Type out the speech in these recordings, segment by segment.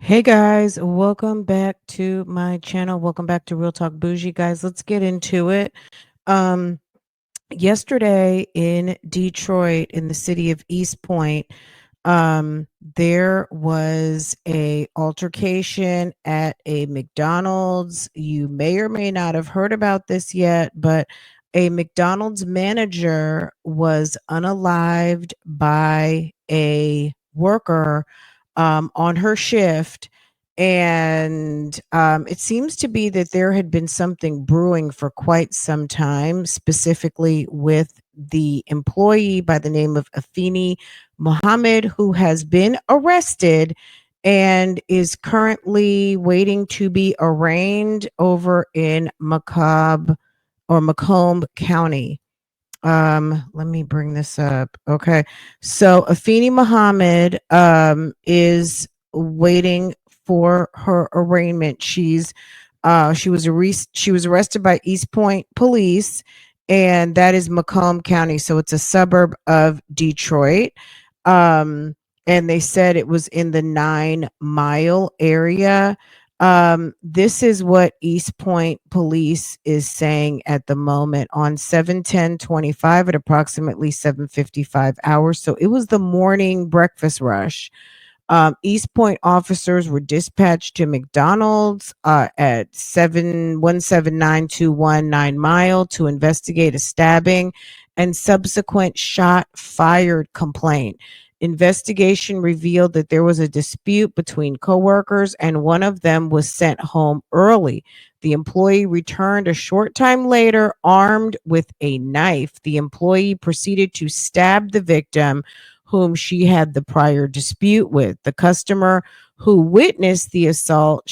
Hey guys, welcome back to my channel. Welcome back to Real Talk Bougie, guys. Let's get into it. Um, Yesterday in Detroit, in the city of East Point, there was a altercation at a McDonald's. You may or may not have heard about this yet, but a McDonald's manager was unalived by a worker on her shift. And it seems to be that there had been something brewing for quite some time, specifically with the employee by the name of Afeni Mohammed, who has been arrested and is currently waiting to be arraigned over in MACOMB County. Let me bring this up. Okay. So Afeni Muhammad is waiting for her arraignment. She was arrested by East Point Police, and that is Macomb County. So it's a suburb of Detroit. And they said it was in the 9 Mile area. This is what East Point Police is saying at the moment on 7/10/25 at approximately 7:55 hours. So it was the morning breakfast rush. East Point officers were dispatched to McDonald's at 7179219 9 Mile to investigate a stabbing and subsequent shot fired complaint. Investigation revealed that there was a dispute between coworkers and one of them was sent home early. The employee returned a short time later armed with a knife. The employee proceeded to stab the victim, whom she had the prior dispute with. The customer who witnessed the assault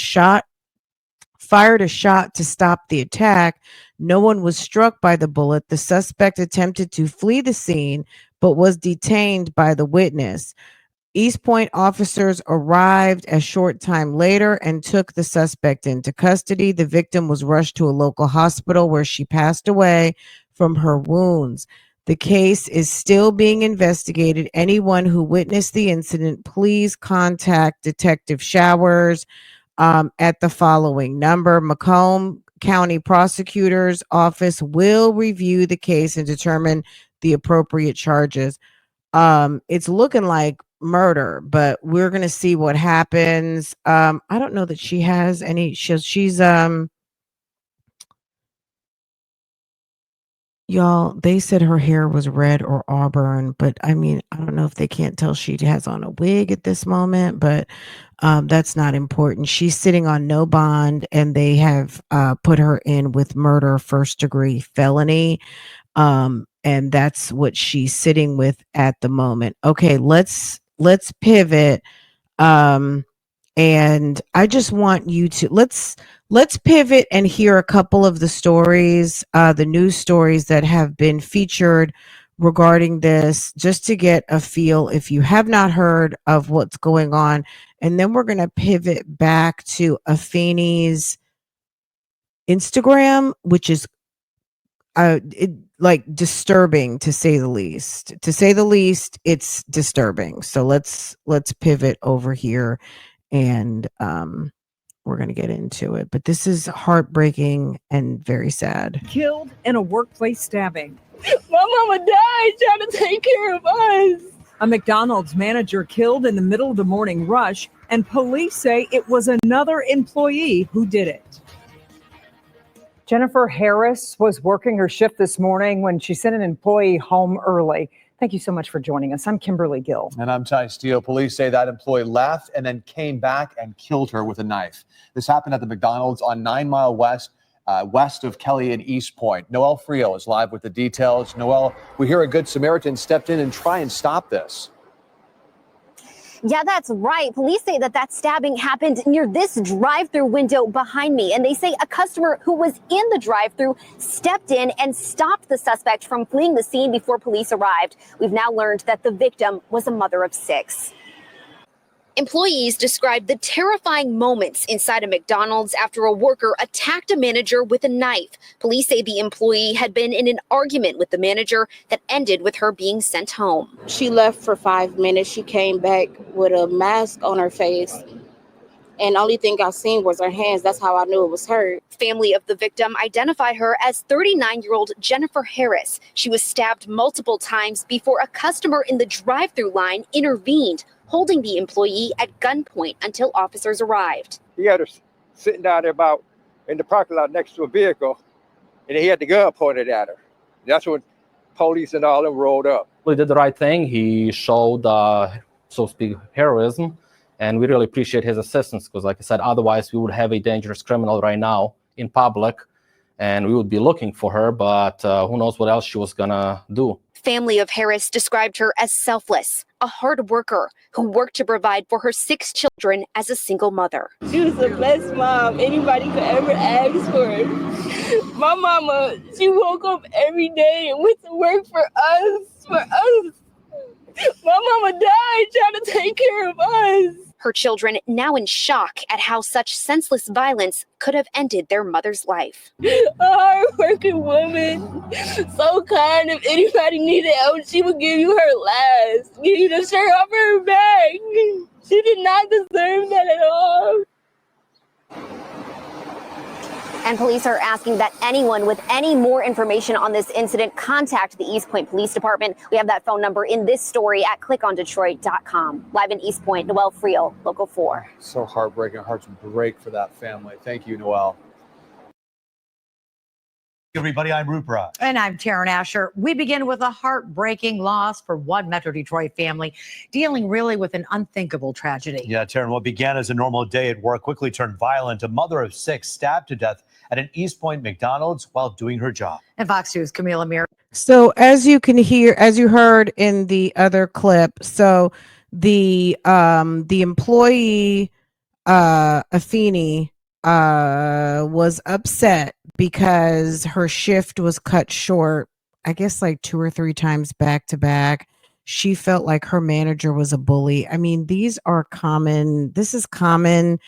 fired a shot to stop the attack. No one was struck by the bullet. The suspect attempted to flee the scene but was detained by the witness. East Point officers arrived a short time later and took the suspect into custody. The victim was rushed to a local hospital where she passed away from her wounds. The case is still being investigated. Anyone who witnessed the incident, please contact Detective Showers at the following number. Macomb County Prosecutor's Office will review the case and determine the appropriate charges. It's looking like murder, but we're gonna see what happens. I don't know that she has any. She's Y'all, they said her hair was red or auburn, but I mean, I don't know if they can't tell she has on a wig at this moment, but that's not important. She's sitting on no bond, and they have put her in with murder, first degree felony. And that's what she's sitting with at the moment. Okay, let's pivot. Um, and I just want you to let's pivot and hear a couple of the stories, the news stories that have been featured regarding this, just to get a feel if you have not heard of what's going on. And then we're going to pivot back to Afeni's Instagram, which is like disturbing, to say the least. To say the least, it's disturbing. So let's pivot over here, and we're going to get into it. But this is heartbreaking and very sad. Killed in a workplace stabbing. My mama died trying to take care of us. A McDonald's manager killed in the middle of the morning rush, and police say it was another employee who did it. Jennifer Harris was working her shift this morning when she sent an employee home early. Thank you so much for joining us. I'm Kimberly Gill. And I'm Ty Steele. Police say that employee left and then came back and killed her with a knife. This happened at the McDonald's on 9 Mile West, west of Kelly and East Point. Noelle Frio is live with the details. Noelle, we hear a Good Samaritan stepped in and try and stop this. Yeah, that's right. Police say that stabbing happened near this drive-through window behind me. And they say a customer who was in the drive-through stepped in and stopped the suspect from fleeing the scene before police arrived. We've now learned that the victim was a mother of 6. Employees described the terrifying moments inside a McDonald's after a worker attacked a manager with a knife. Police say the employee had been in an argument with the manager that ended with her being sent home. She left for 5 minutes. She came back with a mask on her face And the only thing I seen was her hands. That's how I knew it was her. Family of the victim identify her as 39-year-old Jennifer Harris. She was stabbed multiple times before a customer in the drive-through line intervened, holding the employee at gunpoint until officers arrived. He had her sitting down there about in the parking lot next to a vehicle, and he had the gun pointed at her. That's when police and all them rolled up. He did the right thing. He showed, so to speak, heroism, and we really appreciate his assistance because, like I said, otherwise we would have a dangerous criminal right now in public, and we would be looking for her, but who knows what else she was gonna do. Family of Harris described her as selfless, a hard worker who worked to provide for her 6 children as a single mother. She was the best mom anybody could ever ask for. My mama, she woke up every day and went to work for us. My mama died trying to take care of us. Her children now in shock at how such senseless violence could have ended their mother's life. A hard-working woman, so kind. If anybody needed help, she would give you her last, give you the shirt off her back. She did not deserve that at all. And police are asking that anyone with any more information on this incident contact the East Point Police Department. We have that phone number in this story at clickondetroit.com. Live in East Point, Noelle Friel, Local 4. So heartbreaking. Hearts break for that family. Thank you, Noelle. Everybody, I'm Rupert. And I'm Taryn Asher. We begin with a heartbreaking loss for one Metro Detroit family dealing really with an unthinkable tragedy. Yeah, Taryn, what began as a normal day at work quickly turned violent. A mother of 6 stabbed to death at an East Point McDonald's while doing her job. And Fox News' Camila Mir. So as you can hear, as you heard in the other clip, so the employee Afeni was upset because her shift was cut short, I guess like 2 or 3 times back to back. She felt like her manager was a bully. I mean, these are common. This is common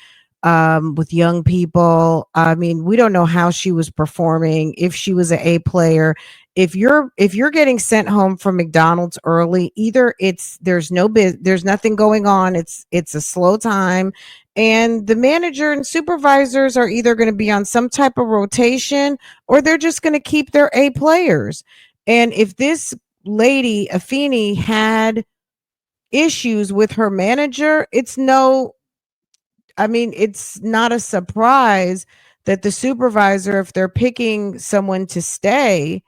with young people. I mean, we don't know how she was performing, if she was an A player. If you're getting sent home from McDonald's early, either there's nothing going on, it's a slow time, and the manager and supervisors are either going to be on some type of rotation or they're just going to keep their A players. And if this lady Afeni had issues with her manager, it's not a surprise that the supervisor, if they're picking someone to stay,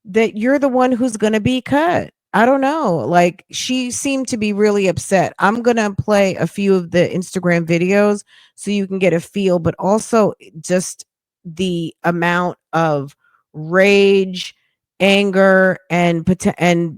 that you're the one who's going to be cut. I don't know. Like, she seemed to be really upset. I'm going to play a few of the Instagram videos so you can get a feel, but also just the amount of rage, anger, and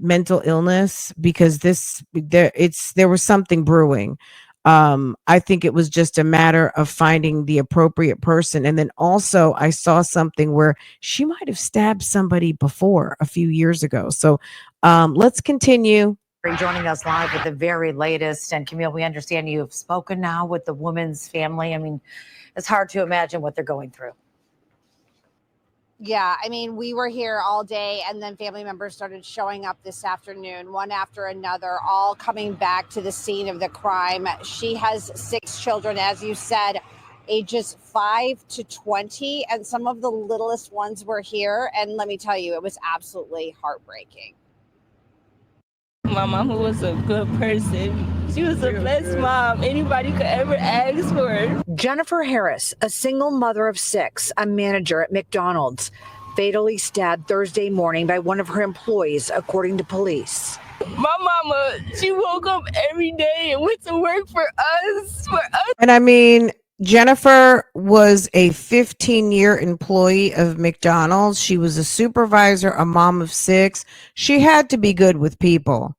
mental illness, because there was something brewing. I think it was just a matter of finding the appropriate person. And then also I saw something where she might have stabbed somebody before a few years ago. So let's continue. Joining us live with the very latest. And Camille, we understand you have spoken now with the woman's family. I mean, it's hard to imagine what they're going through. Yeah, I mean, we were here all day, and then family members started showing up this afternoon, one after another, all coming back to the scene of the crime. She has 6 children, as you said, ages 5 to 20, and some of the littlest ones were here. And let me tell you, it was absolutely heartbreaking. My mama was a good person. She was the best mom anybody could ever ask for. Jennifer Harris, a single mother of 6, a manager at McDonald's, fatally stabbed Thursday morning by one of her employees, according to police. My mama, she woke up every day and went to work for us. And I mean, Jennifer was a 15-year employee of McDonald's. She was a supervisor, a mom of 6. She had to be good with people.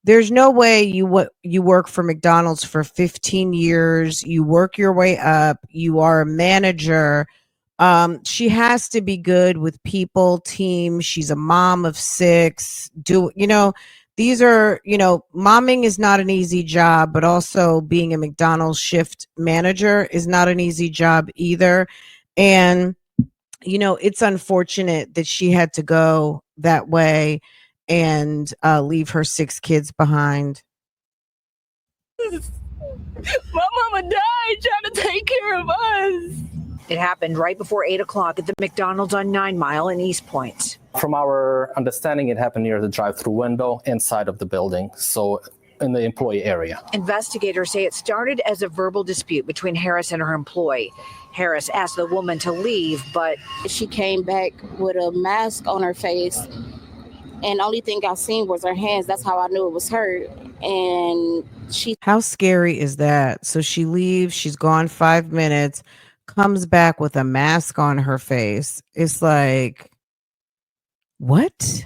There's no way you work for McDonald's for 15 years. You work your way up. You are a manager. She has to be good with people, team. She's a mom of 6. These are, momming is not an easy job, but also being a McDonald's shift manager is not an easy job either. And, it's unfortunate that she had to go that way and leave her 6 kids behind. My mama died trying to take care of us. It happened right before 8 o'clock at the McDonald's on 9 Mile in East Point. From our understanding, it happened near the drive-through window inside of the building, so in the employee area. Investigators say it started as a verbal dispute between Harris and her employee. Harris asked the woman to leave, but She came back with a mask on her face, and the only thing I seen was her hands. That's how I knew it was her. And she How scary is that? So she leaves, she's gone 5 minutes, comes back with a mask on her face. It's like, what?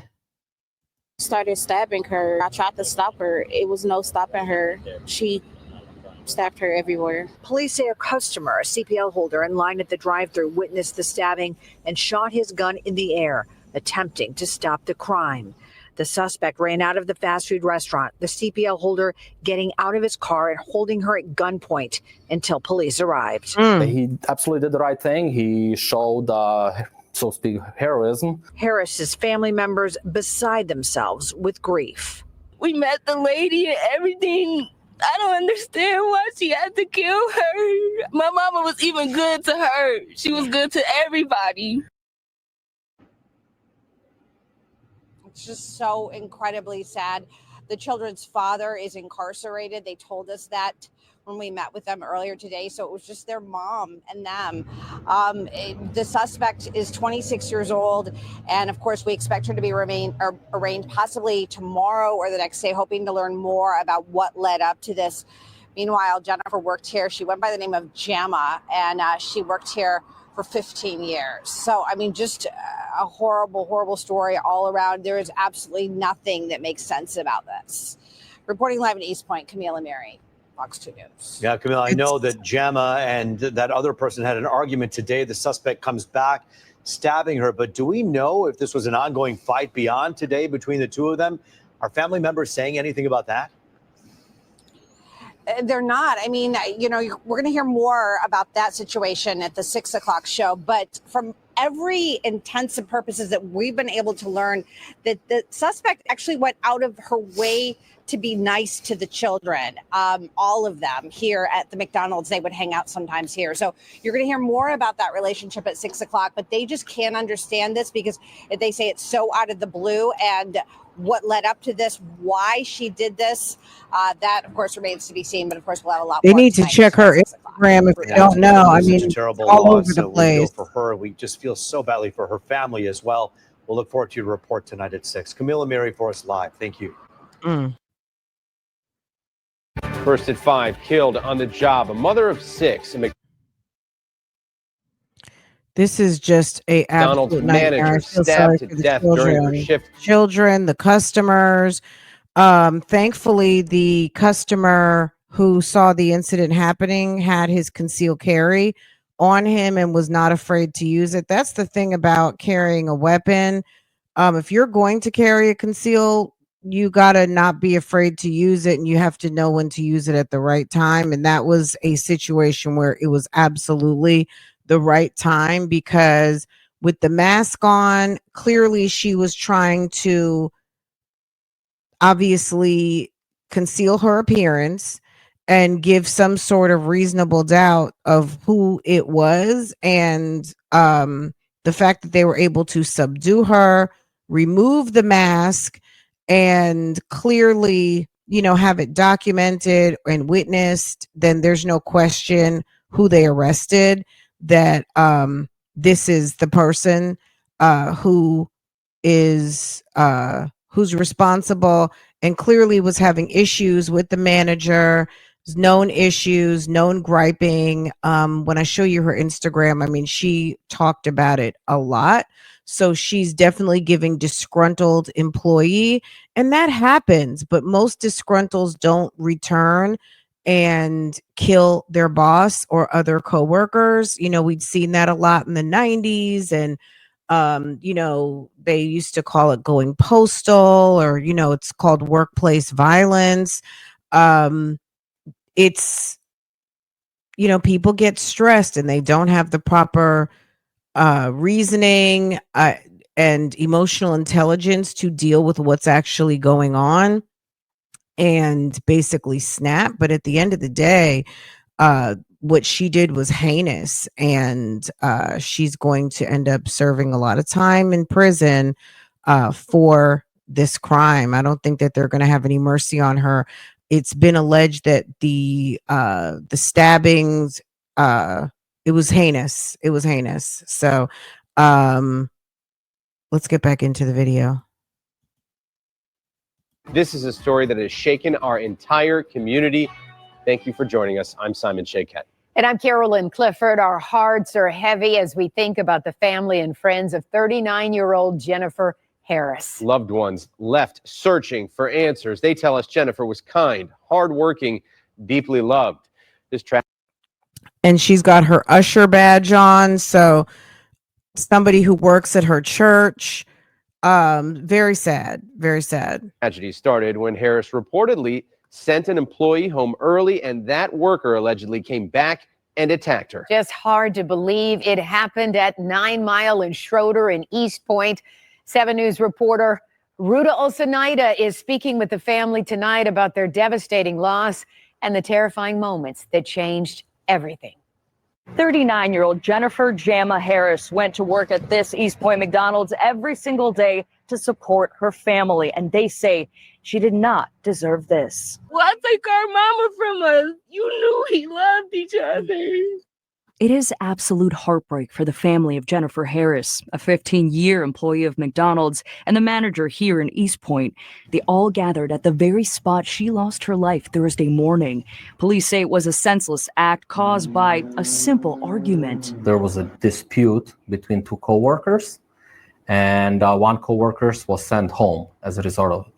started stabbing her. I tried to stop her. It was no stopping her. She stabbed her everywhere. police say a customer, a CPL holder in line at the drive-thru, witnessed the stabbing and shot his gun in the air, attempting to stop the crime. The suspect ran out of the fast food restaurant, the CPL holder getting out of his car and holding her at gunpoint until police arrived. He absolutely did the right thing. He showed, so to speak, heroism. Harris's family members beside themselves with grief. We met the lady and everything. I don't understand why she had to kill her. My mama was even good to her. She was good to everybody. It's just so incredibly sad. The children's father is incarcerated. They told us that when we met with them earlier today. So it was just their mom and them. The suspect is 26 years old. And of course, we expect her to be arraigned possibly tomorrow or the next day, hoping to learn more about what led up to this. Meanwhile, Jennifer worked here. She went by the name of Gemma, and she worked here for 15 years. So, I mean, just a horrible, horrible story all around. There is absolutely nothing that makes sense about this. Reporting live in East Point, Camille and Mary, Fox 2 News. Yeah, Camille, I know that Gemma and that other person had an argument today. The suspect comes back, stabbing her. But do we know if this was an ongoing fight beyond today between the two of them? Are family members saying anything about that? They're not. I mean, you know, we're going to hear more about that situation at the 6 o'clock show. But from every intents and purposes that we've been able to learn, that the suspect actually went out of her way to be nice to the children, all of them here at the McDonald's. They would hang out sometimes here. So you're going to hear more about that relationship at 6 o'clock. But they just can't understand this because they say it's so out of the blue. And what led up to this, why she did this, that of course remains to be seen. But of course, we'll have a lot. They more need to tonight check her at 6 o'clock. Instagram if they don't know. I mean, Such a terrible all over loss. the We place. feel for her. We just feel so badly for her family as well. We'll look forward to your report tonight at 6. Camille and Mary for us live. Thank you. First at 5, killed on the job. A mother of 6 in This is just a McDonald's absolute nightmare. manager I feel stabbed sorry to for the death during her children. shift. Children, the customers. Thankfully, the customer who saw the incident happening had his concealed carry on him and was not afraid to use it. That's the thing about carrying a weapon. If you're going to carry a concealed, you gotta not be afraid to use it, and you have to know when to use it at the right time. And that was a situation where it was absolutely the right time, because with the mask on, clearly she was trying to obviously conceal her appearance and give some sort of reasonable doubt of who it was. And the fact that they were able to subdue her, remove the mask, and clearly, you know, have it documented and witnessed, then there's no question who they arrested, that this is the person who is who's responsible, and clearly was having issues with the manager, known issues, known griping. When I show you her Instagram, I mean, she talked about it a lot. So she's definitely giving disgruntled employee, and that happens, but most disgruntles don't return and kill their boss or other coworkers. You know, we'd seen that a lot in the 90s, and you know, they used to call it going postal, or, you know, it's called workplace violence. It's, you know, people get stressed and they don't have the proper reasoning and emotional intelligence to deal with what's actually going on. and basically snap. But at the end of the day, what she did was heinous, and she's going to end up serving a lot of time in prison for this crime. I don't think that they're going to have any mercy on her. It's been alleged that the stabbings, it was heinous. It was heinous. So let's get back into the video. This is a story that has shaken our entire community. Thank you for joining us. I'm Simon Shaykhet. And I'm Carolyn Clifford. Our hearts are heavy as we think about the family and friends of 39-year-old Jennifer Harris. Loved ones left searching for answers. They tell us Jennifer was kind, hardworking, deeply loved. And she's got her usher badge on. So somebody who works at her church. Very sad. Very sad. Tragedy started when Harris reportedly sent an employee home early, and that worker allegedly came back and attacked her. Just hard to believe it happened at 9 Mile and Schroeder in East Point. 7 News reporter Ruta Osunaida is speaking with the family tonight about their devastating loss and the terrifying moments that changed everything. 39-year-old Jennifer Jamma Harris went to work at this East Point McDonald's every single day to support her family, and they say she did not deserve this. Why take our mama from us? You knew we loved each other. It is absolute heartbreak for the family of Jennifer Harris, a 15-year employee of McDonald's and the manager here in East Point. They all gathered at the very spot she lost her life Thursday morning. Police say it was a senseless act caused by a simple argument. There was a dispute between two co-workers, and one co-worker was sent home as a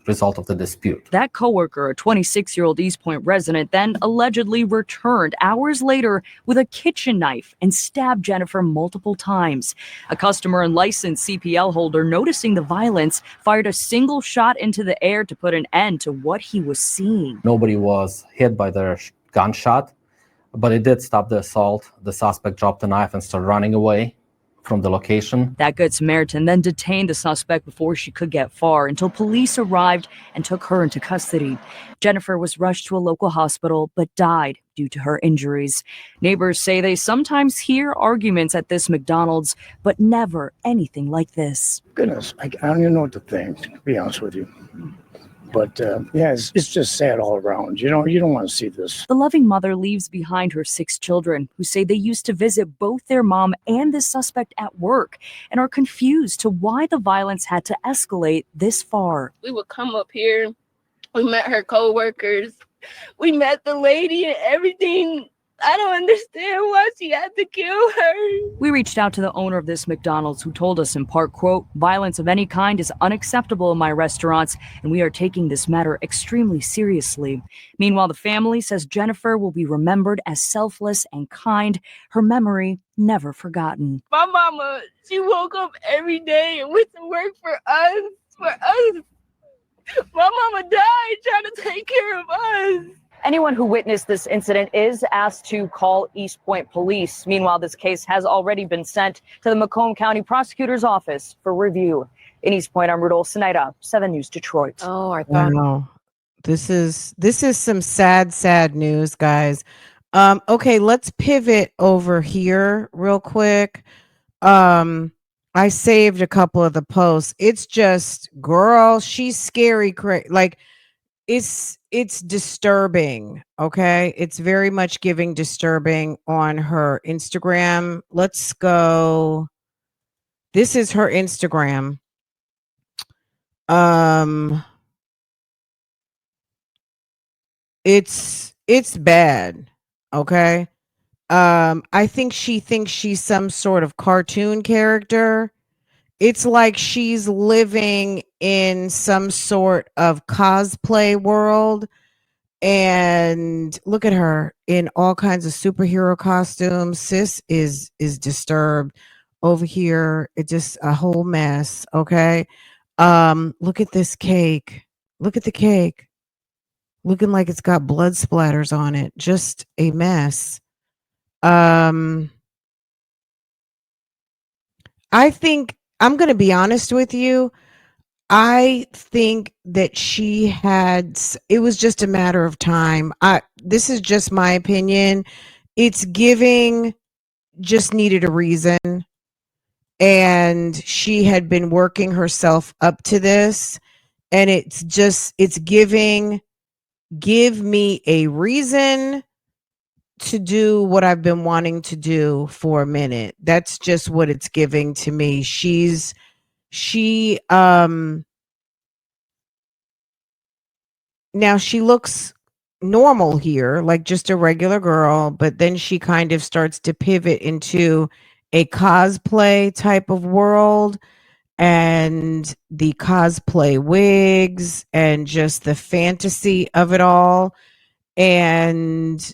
result of the dispute. That coworker, a 26-year-old East Point resident, then allegedly returned hours later with a kitchen knife and stabbed Jennifer multiple times. A customer and licensed CPL holder, noticing the violence, fired a single shot into the air to put an end to what he was seeing. Nobody was hit by the gunshot, but it did stop the assault. The suspect dropped the knife and started running away from the location. That Good Samaritan then detained the suspect before she could get far until police arrived and took her into custody. Jennifer was rushed to a local hospital but died due to her injuries. Neighbors say they sometimes hear arguments at this McDonald's, but never anything like this. Goodness, I don't even know what to think, to be honest with you. But yeah, it's just sad all around. You don't want to see this. The loving mother leaves behind her 6 children who say they used to visit both their mom and the suspect at work and are confused to why the violence had to escalate this far. We would come up here. We met her co-workers. We met the lady and everything. I don't understand why she had to kill her. We reached out to the owner of this McDonald's, who told us in part, quote, "Violence of any kind is unacceptable in my restaurants, and we are taking this matter extremely seriously." Meanwhile, the family says Jennifer will be remembered as selfless and kind, her memory never forgotten. My mama, she woke up every day and went to work for us. My mama died trying to take care of us. Anyone who witnessed this incident is asked to call East Point Police. Meanwhile, this case has already been sent to the Macomb County Prosecutor's Office for review. In East Point, I'm Ruta Osunaida, 7 News Detroit. Oh, I thought. Wow. This is some sad news, guys. Okay, let's pivot over here real quick. I saved a couple of the posts. It's just, girl, she's scary. Like, it's disturbing. Okay, it's very much giving disturbing on her Instagram. Let's go. This is her Instagram. It's bad. Okay. I think she thinks she's some sort of cartoon character. It's like she's living in some sort of cosplay world. And look at her in all kinds of superhero costumes. Sis is disturbed over here. It's just a whole mess. Okay. Look at this cake. Look at the cake. Looking like it's got blood splatters on it. Just a mess. I think, I'm going to be honest with you. I think that it was just a matter of time. This is just my opinion. It's giving just needed a reason. And she had been working herself up to this. And it's giving, give me a reason to do what I've been wanting to do for a minute. That's just what it's giving to me. Now she looks normal here, like just a regular girl, but then she kind of starts to pivot into a cosplay type of world, and the cosplay wigs and just the fantasy of it all, and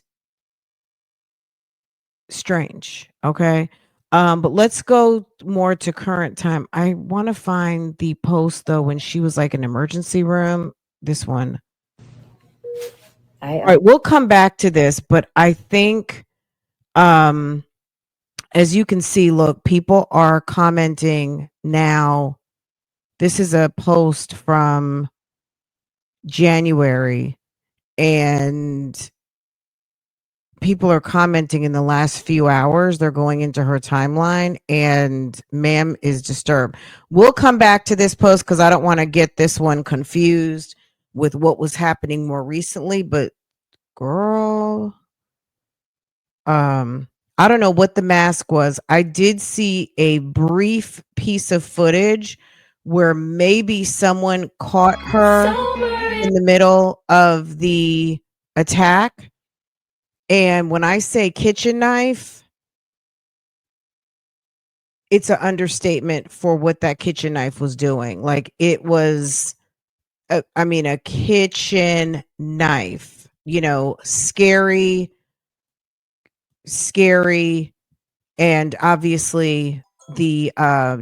strange. Okay. But let's go more to current time. I want to find the post though when she was like in emergency room. This one. All right, we'll come back to this, but I think as you can see, look, people are commenting now. This is a post from January, and people are commenting in the last few hours. They're going into her timeline, and ma'am is disturbed. We'll come back to this post because I don't want to get this one confused with what was happening more recently, but girl, I don't know what the mask was. I did see a brief piece of footage where maybe someone caught her in the middle of the attack. And when I say kitchen knife, it's an understatement for what that kitchen knife was doing. Like it was, a kitchen knife, scary, and obviously the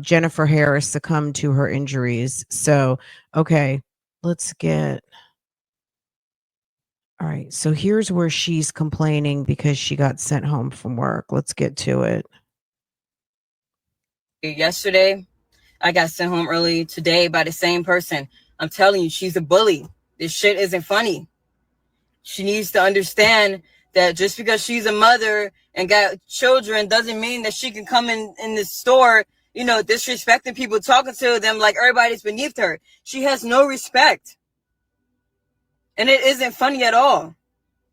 Jennifer Harris succumbed to her injuries. So, okay, let's get. All right, so here's where she's complaining because she got sent home from work. Let's get to it. Yesterday, I got sent home early today by the same person. I'm telling you, she's a bully. This shit isn't funny. She needs to understand that just because she's a mother and got children doesn't mean that she can come in the store, disrespecting people, talking to them like everybody's beneath her. She has no respect. And it isn't funny at all.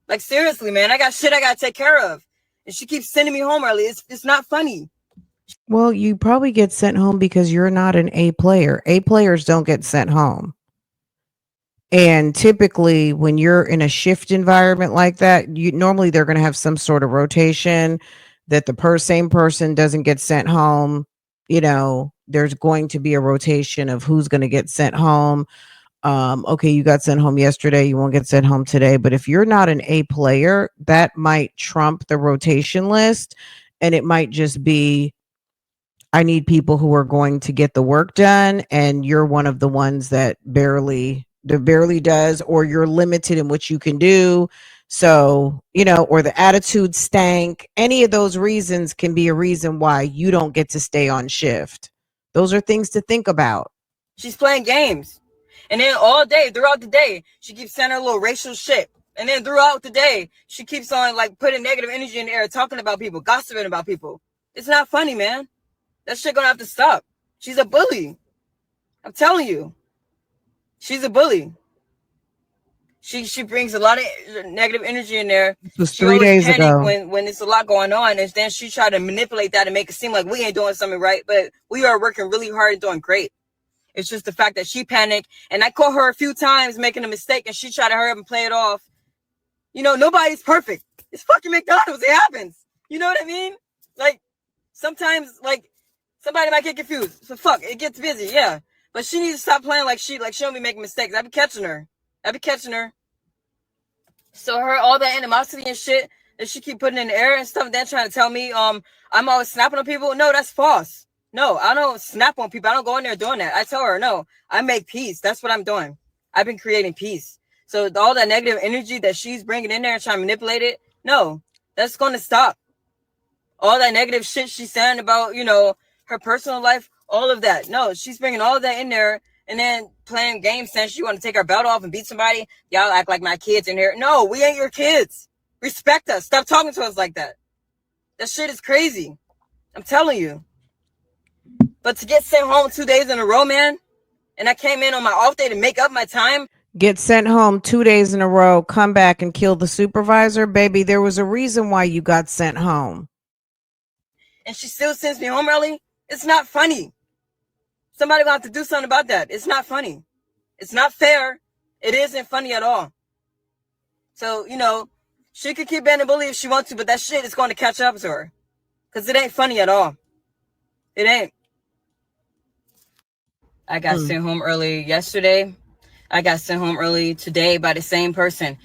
Like, seriously, man, I got shit I got to take care of. And she keeps sending me home early. It's not funny. Well, you probably get sent home because you're not an A player. A players don't get sent home. And typically when you're in a shift environment like that, normally they're going to have some sort of rotation that the same person doesn't get sent home. There's going to be a rotation of who's going to get sent home. Okay, you got sent home yesterday, you won't get sent home today. But if you're not an A player, that might trump the rotation list. And it might just be, I need people who are going to get the work done. And you're one of the ones that barely does, or you're limited in what you can do. So, or the attitude stank. Any of those reasons can be a reason why you don't get to stay on shift. Those are things to think about. She's playing games. And then all day, throughout the day, she keeps saying her little racial shit. And then throughout the day, she keeps on like putting negative energy in the air, talking about people, gossiping about people. It's not funny, man. That shit gonna have to stop. She's a bully. I'm telling you. She's a bully. She brings a lot of negative energy in there. This was she 3 days ago. When it's a lot going on, and then she tried to manipulate that and make it seem like we ain't doing something right, but we are working really hard and doing great. It's just the fact that she panicked, and I caught her a few times making a mistake, and she tried to hurry up and play it off. Nobody's perfect. It's fucking McDonald's. It happens. You know what I mean? Like, sometimes, like, somebody might get confused. So fuck, it gets busy, yeah. But she needs to stop playing like she don't be making mistakes. I be catching her. So all that animosity and shit that she keep putting in the air and stuff, then trying to tell me I'm always snapping on people. No, that's false. No, I don't snap on people. I don't go in there doing that. I tell her, no, I make peace. That's what I'm doing. I've been creating peace. So all that negative energy that she's bringing in there and trying to manipulate it, no, that's going to stop. All that negative shit she's saying about, her personal life, all of that. No, she's bringing all of that in there and then playing games since you want to take our belt off and beat somebody. Y'all act like my kids in here. No, we ain't your kids. Respect us. Stop talking to us like that. That shit is crazy. I'm telling you. But to get sent home 2 days in a row, man, and I came in on my off day to make up my time. Get sent home 2 days in a row, come back and kill the supervisor. Baby, there was a reason why you got sent home. And she still sends me home early. It's not funny. Somebody will have to do something about that. It's not funny. It's not fair. It isn't funny at all. So, you know, she could keep being a bully if she wants to, but that shit is going to catch up to her. Because it ain't funny at all. It ain't. I got sent home early yesterday. I got sent home early today by the same person.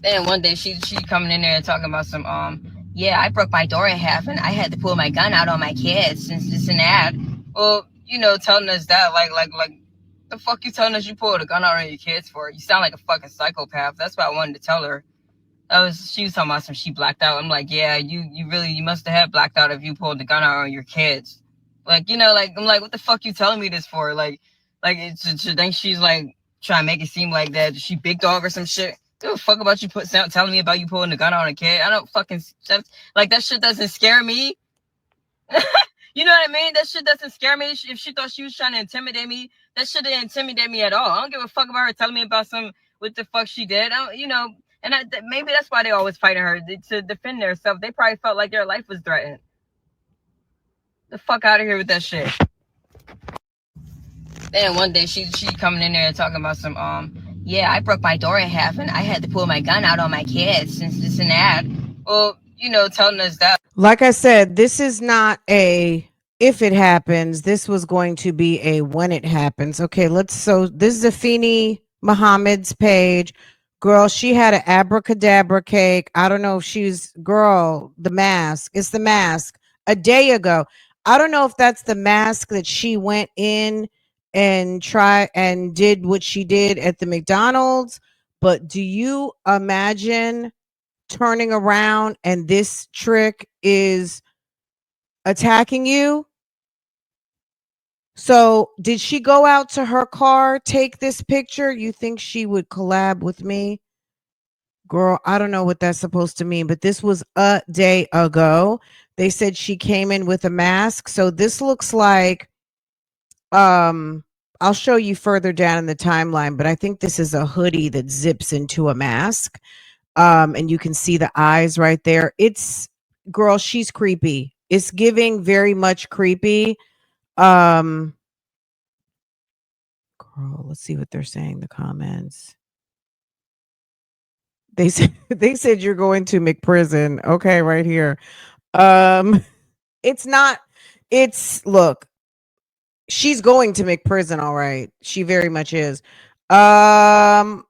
Then one day she coming in there talking about some, yeah, I broke my door in half and I had to pull my gun out on my kids and this and that. Well, you know, telling us that, like, the fuck you telling us you pulled a gun out on your kids for? You sound like a fucking psychopath. That's what I wanted to tell her. She was talking about some, she blacked out. I'm like, yeah, you must have had blacked out if you pulled the gun out on your kids. Like, you know, like, I'm like, what the fuck you telling me this for? Like she think she's like trying to make it seem like that she big dog or some shit. Give a fuck about you telling me about you pulling the gun out on a kid. I don't fucking, like, that shit doesn't scare me. You know what I mean? That shit doesn't scare me. If she thought she was trying to intimidate me, that shit didn't intimidate me at all. I don't give a fuck about her telling me about what the fuck she did. You know, and maybe that's why they always fighting her, to defend themselves. They probably felt like their life was threatened. The fuck out of here with that shit. Then one day she coming in there talking about some, yeah, I broke my door in half and I had to pull my gun out on my kids and this and that. Well, you know, telling us that. Like I said, this is not a if it happens. This was going to be a when it happens. Okay, so this is Afeni Muhammad's page. Girl, she had an abracadabra cake. I don't know if the mask. It's the mask a day ago. I don't know if that's the mask that she went in and did what she did at the McDonald's, but do you imagine turning around and this trick is attacking you? So did she go out to her car, take this picture? You think she would collab with me? Girl, I don't know what that's supposed to mean, but this was a day ago. They said she came in with a mask. So this looks like, I'll show you further down in the timeline, but I think this is a hoodie that zips into a mask. And you can see the eyes right there. Girl, she's creepy. It's giving very much creepy. Girl, let's see what they're saying, the comments. They said you're going to McPrison. Okay, right here. Look, she's going to McPrison, all right. She very much is. I'm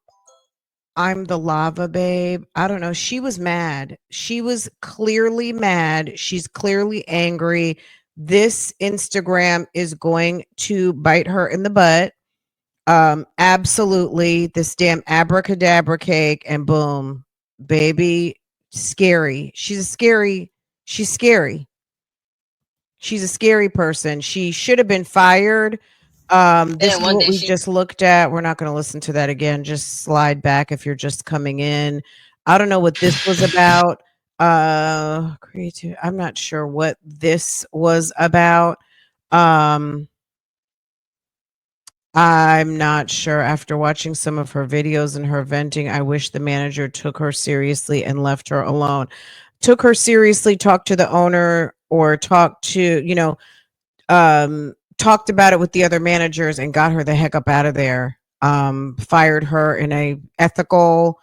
the lava babe. I don't know. She was mad. She was clearly mad. She's clearly angry. This Instagram is going to bite her in the butt. Absolutely. This damn abracadabra cake and boom, baby, scary. She's scary. She's a scary person. She should have been fired. This is what we just looked at. We're not going to listen to that again. Just slide back if you're just coming in. I don't know what this was about. Creative. I'm not sure what this was about. I'm not sure. After watching some of her videos and her venting, I wish the manager took her seriously and left her alone. Took her seriously, talked to the owner, or talked about it with the other managers and got her the heck up out of there. Fired her in a ethical,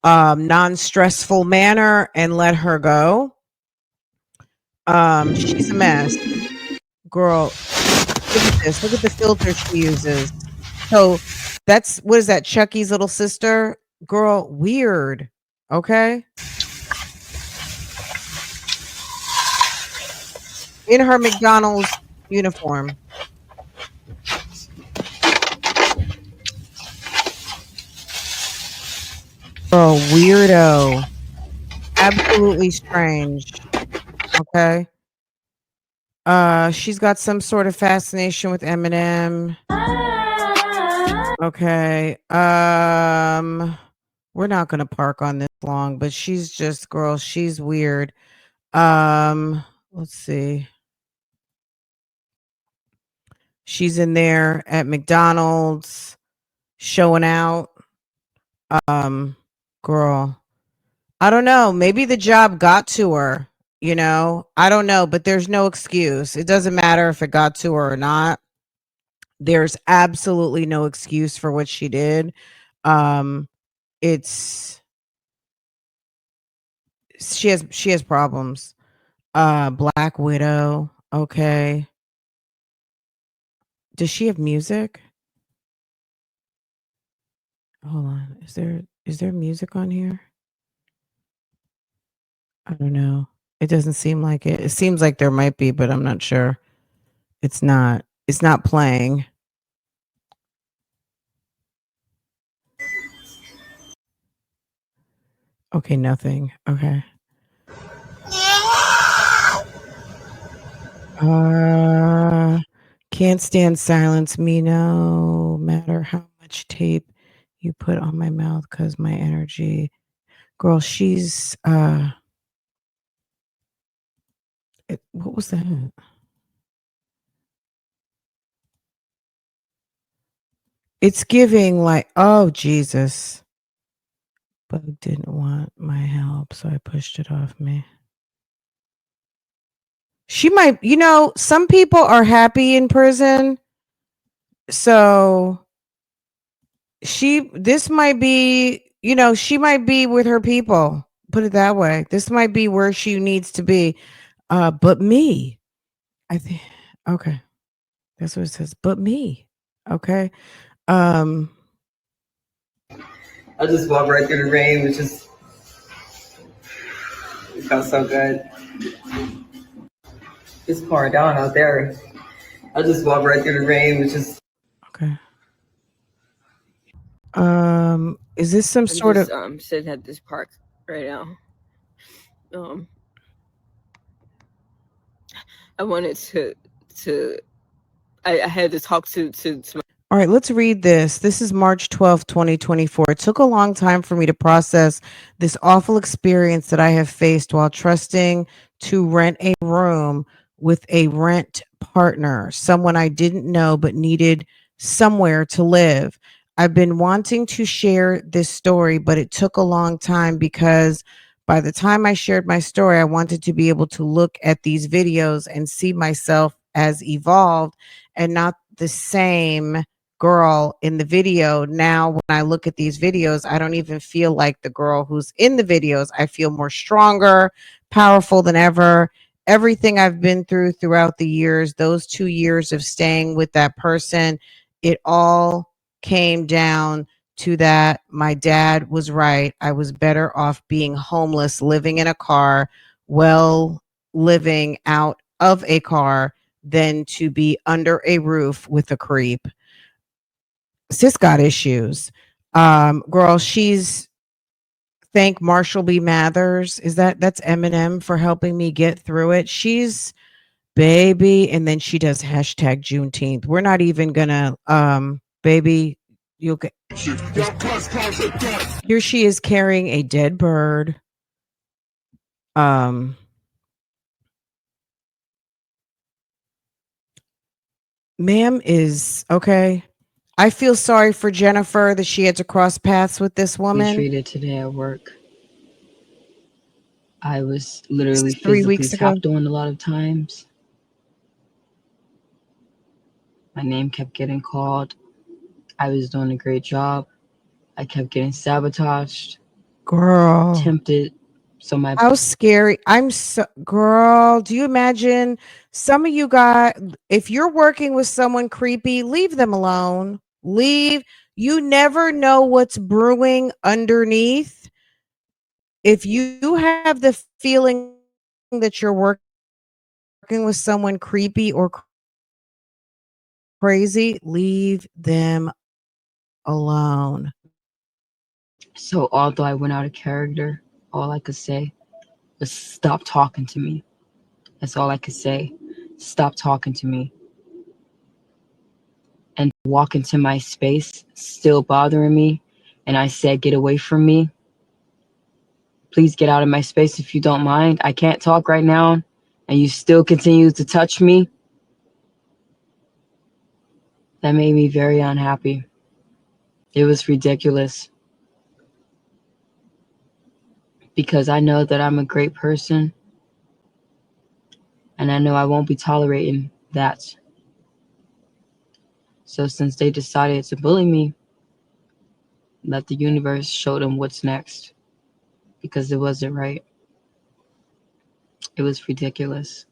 non-stressful manner and let her go. She's a mess. Girl, look at this. Look at the filter she uses. So what is that? Chucky's little sister? Girl, weird. Okay. In her McDonald's uniform. Girl, weirdo. Absolutely strange. Okay. She's got some sort of fascination with Eminem. Okay. We're not gonna park on this long, but she's just, girl, she's weird. Let's see. She's in there at McDonald's showing out. Girl, I don't know. Maybe the job got to her, I don't know, but there's no excuse. It doesn't matter if it got to her or not. There's absolutely no excuse for what she did. Um, it's she has problems. Black Widow. Okay. Does she have music? Hold on. Is there music on here? I don't know. It doesn't seem like it. It seems like there might be, but I'm not sure. It's not. It's not playing. Okay, nothing. Okay. Can't stand silence me no matter how much tape you put on my mouth cuz my energy. Girl, she's what was that? It's giving like, oh Jesus. Bug didn't want my help, so I pushed it off me. She might, some people are happy in prison. So this might be, she might be with her people. Put it that way. This might be where she needs to be. But me, I think, okay. That's what it says. But me. Okay. I just walked right through the rain, which is it felt so good. It's pouring down out there. I just walked right through the rain, which is okay. Is this some sort of sitting at this park right now. I wanted to I had to talk to my. All right, let's read this. This is March 12th, 2024. It took a long time for me to process this awful experience that I have faced while trusting to rent a room with a rent partner, someone I didn't know but needed somewhere to live. I've been wanting to share this story, but it took a long time because by the time I shared my story, I wanted to be able to look at these videos and see myself as evolved and not the same girl in the video. Now, when I look at these videos, I don't even feel like the girl who's in the videos. I feel more stronger, powerful than ever. Everything I've been through throughout the years, those 2 years of staying with that person, it all came down to that. My dad was right. I was better off being homeless, living in a car, living out of a car than to be under a roof with a creep. Sis got issues. Girl, she's thank Marshall B. Mathers. That's Eminem for helping me get through it. She's baby, and then she does hashtag Juneteenth. We're not even gonna baby, you'll get here she is carrying a dead bird. Ma'am is okay. I feel sorry for Jennifer that she had to cross paths with this woman. Treated today at work. I was literally 3 physically weeks ago. tapped on a lot of times. My name kept getting called. I was doing a great job. I kept getting sabotaged. Girl. Tempted. So how scary. Girl, do you imagine some of you guys, if you're working with someone creepy, leave them alone. You never know what's brewing underneath. If you have the feeling that you're working with someone creepy or crazy, leave them alone. So although I went out of character, all I could say was stop talking to me. That's all I could say. stop talking to me. And walk into my space, still bothering me. And I said, get away from me. Please get out of my space if you don't mind. I can't talk right now. And you still continue to touch me. That made me very unhappy. It was ridiculous. Because I know that I'm a great person. And I know I won't be tolerating that. So since they decided to bully me, let the universe show them what's next. Because it wasn't right. It was ridiculous.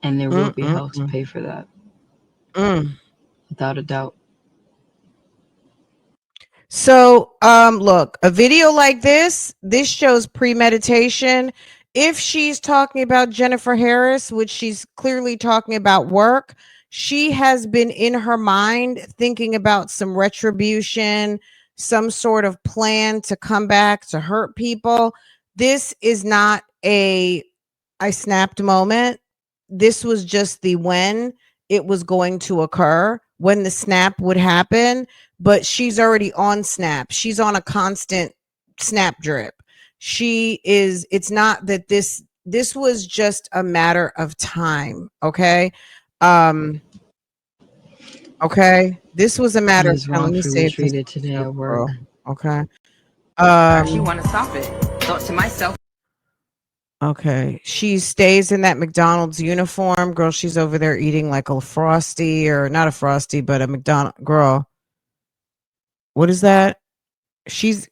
And there will be hell to pay for that. Without a doubt. So, look, a video like this shows premeditation. If she's talking about Jennifer Harris, which she's clearly talking about work, she has been in her mind thinking about some retribution, some sort of plan to come back to hurt people. This is not a I snapped moment. This was just the when it was going to occur, when the snap would happen. But she's already on snap. She's on a constant snap drip. It's not that this was just a matter of time. Okay. Okay. This was a I matter of was time. Let me see wrongfully if this treated today at work. okay. I actually want to stop it. Thought to myself. Okay. She stays in that McDonald's uniform. Girl, she's over there eating like a Frosty, or not a Frosty, but a McDonald. Girl, what is that? She's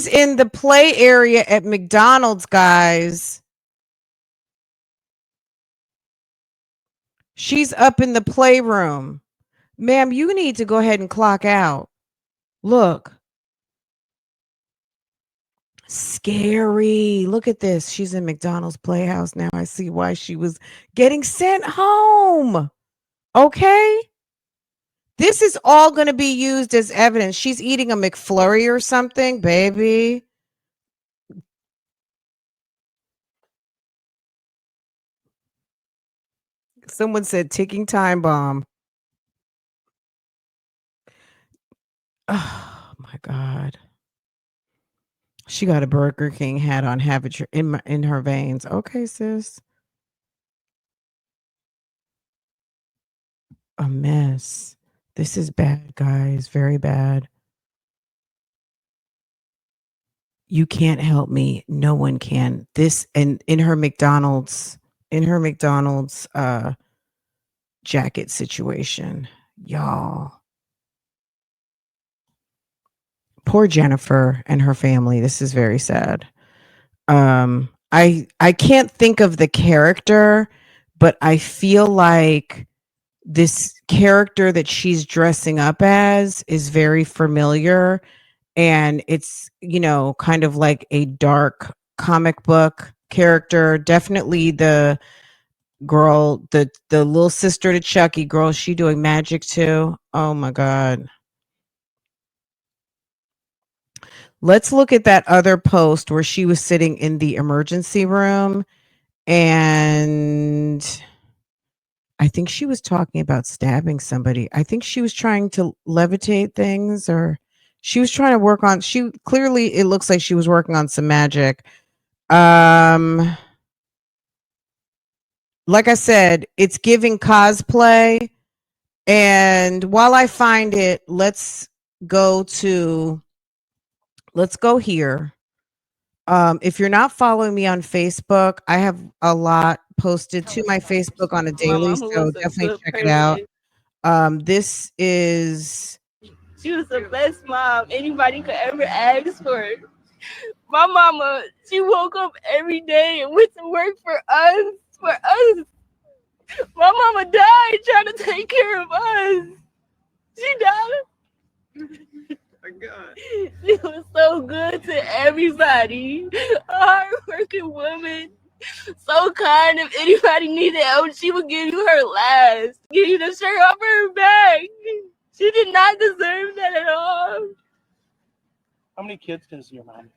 in the play area at McDonald's, guys. She's up in the playroom. Ma'am, you need to go ahead and clock out. Look. Scary. Look at this. She's in McDonald's Playhouse now. I see why she was getting sent home. Okay. This is all going to be used as evidence. She's eating a McFlurry or something, baby. Someone said ticking time bomb. Oh my God. She got a Burger King hat on, have it in her veins. Okay, sis. A mess. This is bad, guys. Very bad. You can't help me. No one can. This, and in her McDonald's jacket situation. Y'all. Poor Jennifer and her family. This is very sad. I can't think of the character, but I feel like this character that she's dressing up as is very familiar, and it's, kind of like a dark comic book character. Definitely the girl, the little sister to Chucky girl, she doing magic too. Oh my God. Let's look at that other post where she was sitting in the emergency room, and I think she was talking about stabbing somebody. I think she was trying to levitate things, or she was trying to work on, it looks like she was working on some magic. Like I said, it's giving cosplay. And while I find it, let's go here. If you're not following me on Facebook, I have a lot posted to my Facebook on a daily, so definitely check it out. This is She was the best mom anybody could ever ask for. My mama, she woke up every day and went to work for us. My mama died trying to take care of us. She died. She was so good to everybody. A hardworking woman. So kind. If anybody needed help, she would give you her last. Give you the shirt off her back. She did not deserve that at all. How many kids does your mom?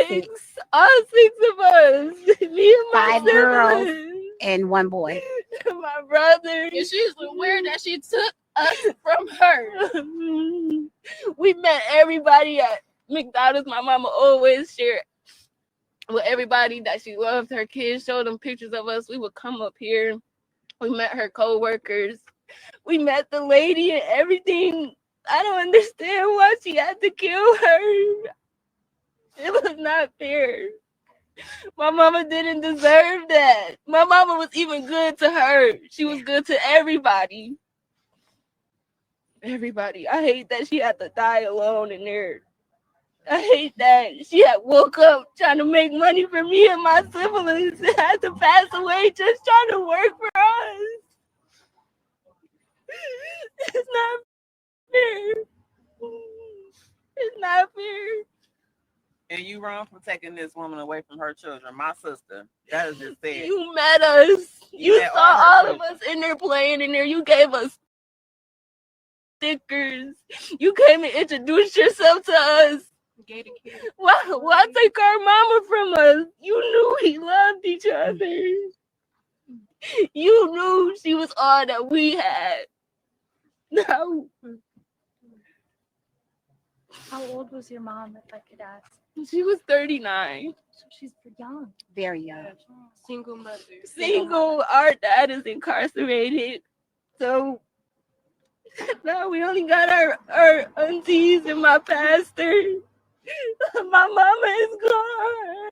6. All 6 of us. Me and my 5 girls siblings. and 1 boy. My brother. And she's aware that she took us from her. We met everybody at McDonald's. My mama always shared with everybody that she loved her kids, showed them pictures of us. We would come up here. We met her co-workers. We met the lady and everything. I don't understand why she had to kill her. It was not fair. My mama didn't deserve that. My mama was even good to her. She was good to everybody. Everybody. I hate that she had to die alone in there. I hate that she had woke up trying to make money for me and my siblings and had to pass away just trying to work for us. It's not fair. It's not fair. And you wrong for taking this woman away from her children. My sister. That is just sad. You met us. You met saw all of us in there playing in there. You gave us stickers. You came and introduced yourself to us. Why take our mama from us? You knew we loved each other. You knew she was all that we had. No. How old was your mom, if I could ask? She was 39. So she's young. Very young. Single mother. Single. Our dad is incarcerated. So now we only got our aunties and my pastor. My mama is gone.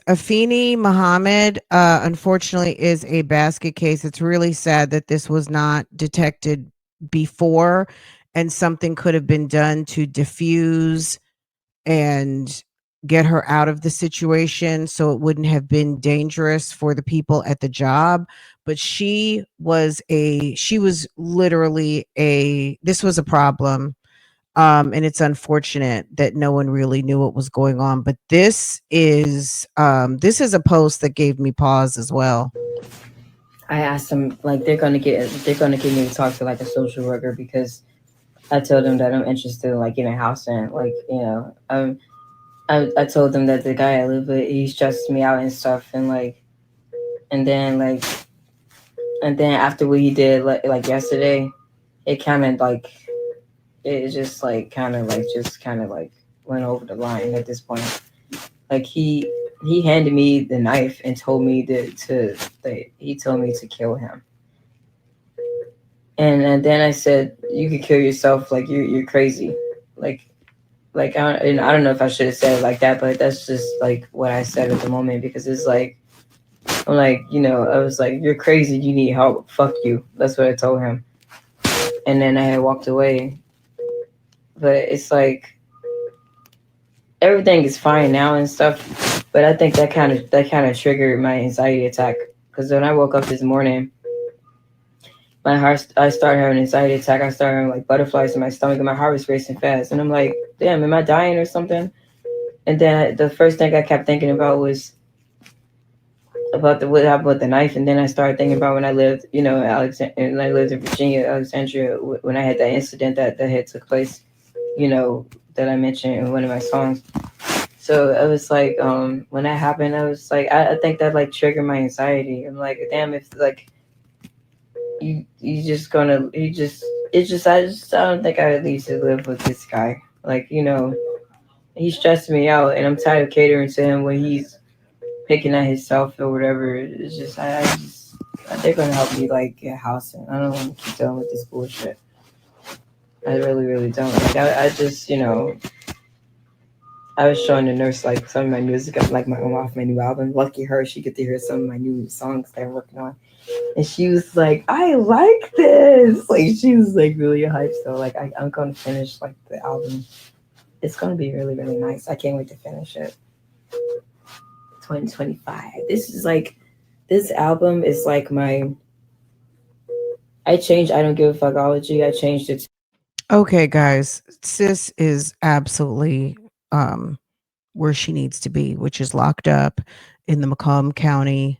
Afeni Muhammad, unfortunately, is a basket case. It's really sad that this was not detected before, and something could have been done to diffuse and get her out of the situation so it wouldn't have been dangerous for the people at the job. But she was literally this was a problem. And it's unfortunate that no one really knew what was going on. But this is a post that gave me pause as well. I asked them, like, they're gonna get me to talk to like a social worker, because I told them that I'm interested in like getting a house, and like, you know, I told them that the guy I live with, he stressed me out and stuff, and like, and then after what he did like yesterday, it kind of like, it just like kind of went over the line at this point. Like he handed me the knife and told me he told me to kill him. And then I said, you could kill yourself, like you're crazy. Like I don't know if I should have said it like that, but that's just like what I said at the moment, because it's like, I'm like, you know, I was like, you're crazy, you need help, fuck you. That's what I told him. And then I had walked away. But it's like, everything is fine now and stuff, but I think that kind of triggered my anxiety attack, because when I woke up this morning, I started having an anxiety attack. I started having like butterflies in my stomach and my heart was racing fast, and I'm like, damn, am I dying or something? And then the first thing I kept thinking about was about what happened with the knife, and then I started thinking about when I lived, you know, and I lived in Virginia, Alexandria, when I had that incident that had took place, you know, that I mentioned in one of my songs. So I was like, when that happened, I was like, I think that like triggered my anxiety. I'm like, damn, if like I don't think I need to live with this guy. Like, you know, he stressed me out, and I'm tired of catering to him when he's picking at himself or whatever. It's just, they're gonna help me like get a house, and I don't want to keep dealing with this bullshit. I really, really don't. Like, I just, you know, I was showing the nurse like some of my music, like off my new album. Lucky her, she get to hear some of my new songs that I'm working on, and she was like, "I like this." Like, she was like really hyped. So like, I'm gonna finish like the album. It's gonna be really, really nice. I can't wait to finish it. 2025. This album is like I changed I Don't Give a Fuckology. I changed it. Okay, guys, sis is absolutely where she needs to be, which is locked up in the MACOMB County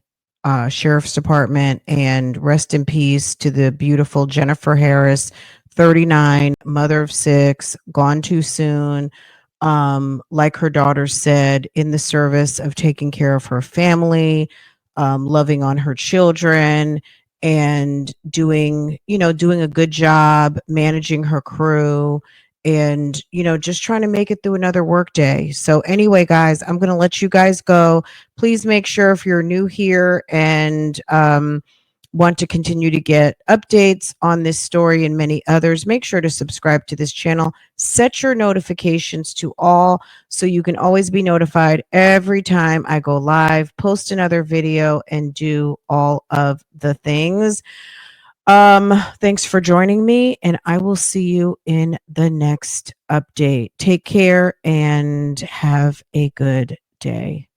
Sheriff's Department. And rest in peace to the beautiful Jennifer Harris, 39, mother of 6, gone too soon. like her daughter said, in the service of taking care of her family, loving on her children, and doing a good job managing her crew, and just trying to make it through another work day. So anyway, guys, I'm going to let you guys go. Please make sure, if you're new here and want to continue to get updates on this story and many others, make sure to subscribe to this channel. Set your notifications to all so you can always be notified every time I go live, post another video, and do all of the things. Thanks for joining me, and I will see you in the next update. Take care and have a good day.